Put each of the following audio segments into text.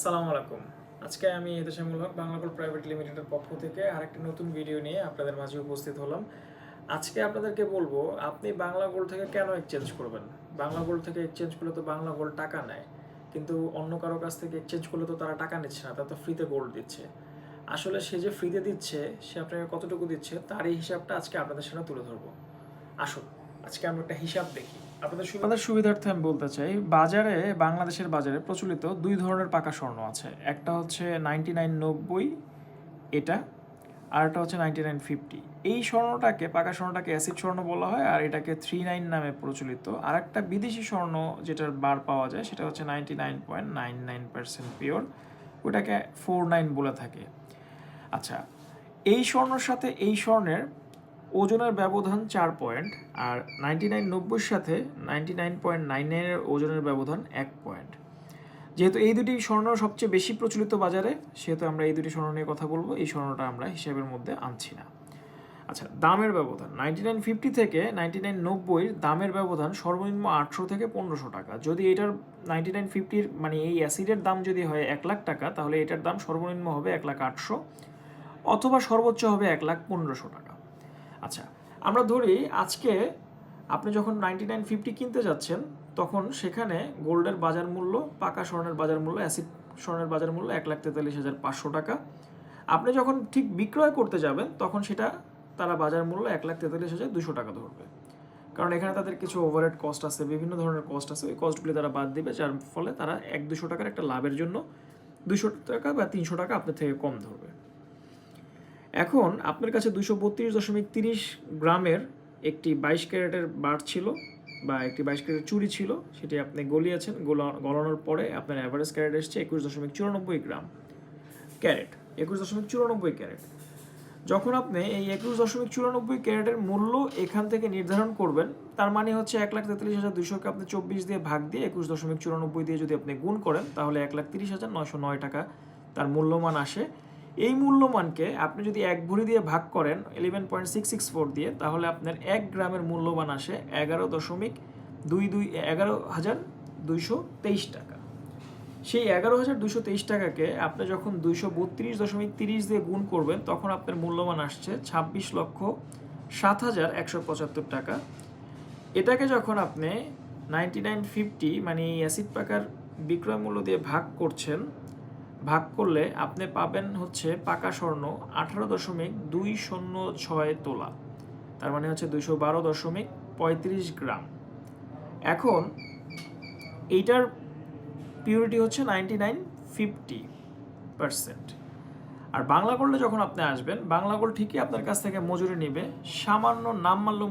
আসসালামু আলাইকুম। আজকে আমি এহতেশামুল হক বাংলা গোল্ড প্রাইভেট লিমিটেডের পক্ষ থেকে আরেকটি নতুন ভিডিও নিয়ে আপনাদের মাঝে উপস্থিত হলাম। আজকে আপনাদেরকে বলবো আপনি বাংলা গোল্ড থেকে কেন এক্সচেঞ্জ করবেন। বাংলা গোল্ড থেকে এক্সচেঞ্জ করলে তো বাংলা গোল্ড টাকা নেয়, কিন্তু অন্য কারো কাছ থেকে এক্সচেঞ্জ করলে তো তারা টাকা নিচ্ছে না, তারা তো ফ্রিতে গোল্ড দিচ্ছে। আসলে সে যে ফ্রিতে দিচ্ছে সে আপনাকে কতটুকু দিচ্ছে তার এই হিসাবটা আজকে আপনাদের সামনে তুলে ধরবো। আসুন আজকে আমরা একটা হিসাব দেখি। আপনাদের সুবিধার্থে আমি বলতে চাই, বাংলাদেশের বাজারে প্রচলিত দুই ধরনের পাকা স্বর্ণ আছে। একটা হচ্ছে 9990, এটা, আর একটা হচ্ছে 9950। এই পাকা স্বর্ণটাকে অ্যাসিড স্বর্ণ বলা হয়, আর এটাকে 39 নামে প্রচলিত। আর একটা বিদেশি স্বর্ণ যেটার বার পাওয়া যায় সেটা হচ্ছে 99.99% পিওর, ওটাকে 49 বলে থাকে। আচ্ছা, এই স্বর্ণের সাথে এই স্বর্ণের ওজনের ব্যবধান 4 পয়েন্ট, আর 9990 সাথে 99.99 ওজনের ব্যবধান 1 পয়েন্ট। যেহেতু এই দুটি স্বর্ণ সবচেয়ে বেশি প্রচলিত বাজারে, সেহেতু আমরা এই দুটি স্বর্ণ নিয়ে কথা বলবো। এই স্বর্ণটা আমরা হিসাবের মধ্যে আনছি না। আচ্ছা, দামের ব্যবধান 9950 থেকে 9990 দামের ব্যবধান সর্বনিম্ন 800 থেকে 1500 টাকা। যদি এটার 9950 মানে এই অ্যাসিডের দাম যদি হয় 1 লাখ টাকা, তাহলে এটার দাম সর্বনিম্ন হবে 1,08,000 অথবা সর্বোচ্চ হবে 1,15,000 টাকা। আচ্ছা, আমরা ধরি আজকে আপনি যখন 9950 কিনতে যাচ্ছেন, তখন সেখানে গোল্ডের বাজার মূল্য, পাকা স্বর্ণের বাজার মূল্য, অ্যাসিড স্বর্ণের বাজার মূল্য 1,43,500 টাকা। আপনি যখন ঠিক বিক্রয় করতে যাবেন তখন সেটা তারা বাজার মূল্য 1,43,200 টাকা ধরবে, কারণ এখানে তাদের কিছু ওভারহেড কস্ট আছে, বিভিন্ন ধরনের কস্ট আছে, ওই কস্টগুলি তারা বাদ দিবে, যার ফলে তারা 1-200 টাকার একটা লাভের জন্য 200 টাকা বা 300 টাকা আপনার থেকে কম ধরবে। এখন আপনার কাছে 232.30 গ্রামের একটি 22 ক্যারেটের বার ছিল বা একটি 22 ক্যারেটের চুড়ি ছিল, সেটি আপনি গলিয়েছেন। গলানোর পরে আপনার অ্যাভারেজ ক্যারেট এসছে 21.94 গ্রাম ক্যারেট, 21.94 ক্যারেট। যখন আপনি এই 21.94 ক্যারেটের মূল্য এখান থেকে নির্ধারণ করবেন, তার মানে হচ্ছে 1,43,200কে আপনি 24 দিয়ে ভাগ দিয়ে 21.94 দিয়ে যদি আপনি গুণ করেন, তাহলে 1,30,909 টাকা তার মূল্যমান আসে। এই মূল্যমানকে আপনি যদি 1 ভরি দিয়ে ভাগ করেন 11.664 দিয়ে, তাহলে আপনার 1 গ্রামের মূল্যমান আসে 11,223 টাকা। সেই 11,223 টাকাকে আপনি যখন 232.30 দিয়ে গুণ করবেন, তখন আপনার মূল্যমান আসছে 26,07,175 টাকা। এটাকে যখন আপনি 9950 মানে এই অ্যাসিড পাকার বিক্রয় মূল্য দিয়ে ভাগ করলে আপনি পাবেন হচ্ছে পাকা স্বর্ণ 18.206 তোলা, তার মানে হচ্ছে 212.35 গ্রাম। এখন এইটার পিউরিটি হচ্ছে 9950%। আর বাংলা গোল্ডে যখন আপনি আসবেন, বাংলা গোল্ড ঠিকই আপনার কাছ থেকে মজুরি নেবে, সামান্য নামমাত্র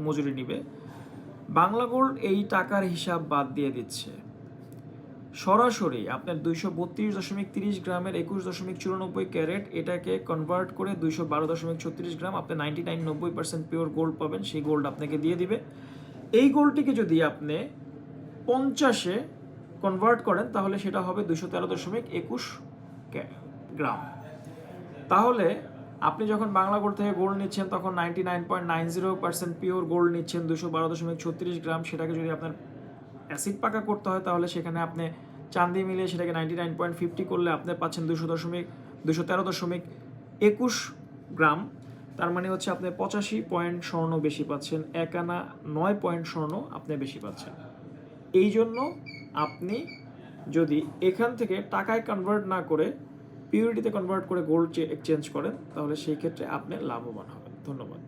মজুরি নেবে। বাংলা গোল্ড এই টাকার হিসাব বাদ দিয়ে দিচ্ছে, সরাসরি আপনার 232.30 গ্রামের 21.94 ক্যারেট এটাকে কনভার্ট করে 212.36 গ্রাম আপনি 99-90% পিওর গোল্ড পাবেন, সেই গোল্ড আপনাকে দিয়ে দিবে। এই গোল্ডটিকে যদি আপনি 50-এ কনভার্ট করেন, তাহলে সেটা হবে 213.21 গ্রাম। তাহলে আপনি যখন বাংলা গোল্ড থেকে গোল্ড নিচ্ছেন, তখন 99.90% পিওর গোল্ড নিচ্ছেন 212.36 গ্রাম। সেটাকে যদি আপনার অ্যাসিড পাকা করতে হয়, তাহলে সেখানে আপনি চাঁদি মিলিয়ে সেটাকে 99.50 করলে আপনি পাচ্ছেন 213.21 গ্রাম। তার মানে হচ্ছে আপনি 85 পয়েন্ট স্বর্ণ বেশি পাচ্ছেন, 1 আনা 9 পয়েন্ট স্বর্ণ আপনি বেশি পাচ্ছেন। এই জন্য আপনি যদি এখান থেকে টাকায় কনভার্ট না করে পিউরিটিতে কনভার্ট করে গোল্ড এক্সচেঞ্জ করেন, তাহলে সেই ক্ষেত্রে আপনি লাভবান হবেন। ধন্যবাদ।